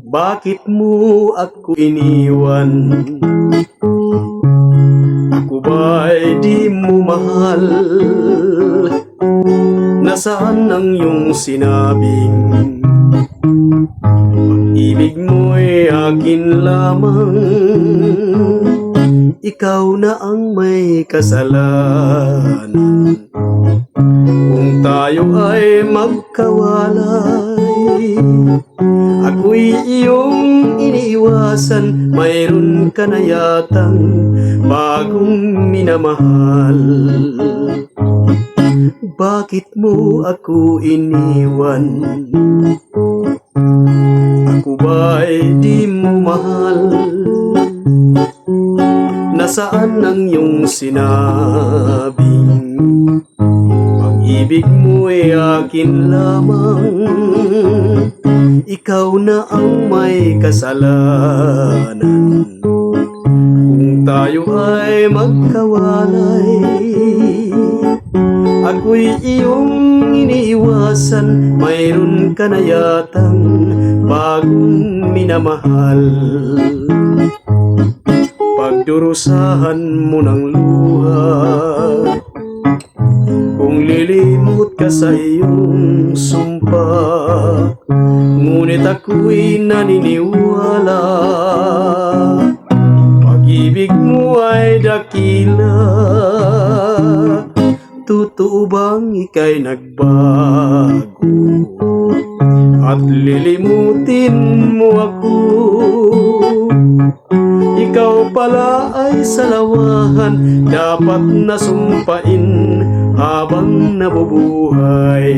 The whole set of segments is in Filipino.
Bakit mo ako iniwan? Ako ba'y di mo mahal? Nasaan ang iyong sinabing pag-ibig mo'y akin lamang? Ikaw na ang may kasalanan kung tayo ay magkawalay. Ako'y iyong iniiwasan, mayroon ka na yatang bagong minamahal. Bakit mo ako iniwan? Ako ba'y di mo mahal? Nasaan ang iyong sinabing pag-ibig mo'y akin lamang? Ikaw na ang may kasalanan kung tayo ay magkawalay. Ako'y iyong iniiwasan, mayroon ka na yatang bagong minamahal. Pagdurusahan mo ng luha, kung lilimot ka sa iyong sumpa, ngunit ako'y naniniwala pag-ibig mo ay dakila. Totoo bang ika'y nagbago at lilimutin mo ako? Ikaw pala ay salawahan, dapat nasumpain habang nabubuhay.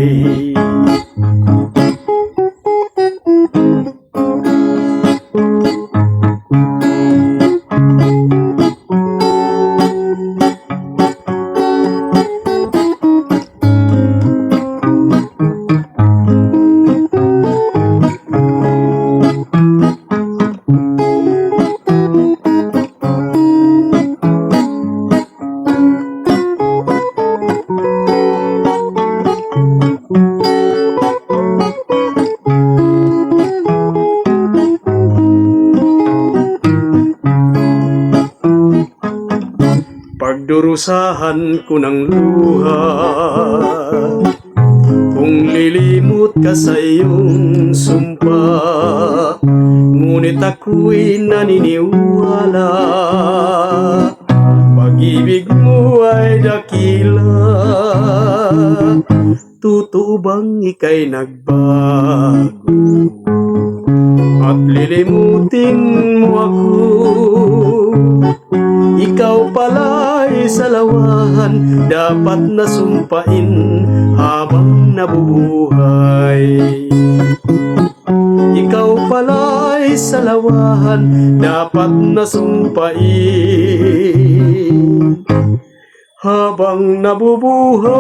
Pagdurusahan ko ng luha, kung lilimot ka sa iyong sumpa, ngunit ako'y naniniwala pag-ibig mo ay dakila. Totoo bang ika'y nagbago at lilimutin mo ako? Ikaw pala'y salawahan, dapat nasumpain habang nabubuhay. Ikaw pala'y salawahan, dapat nasumpain habang nabubuhay.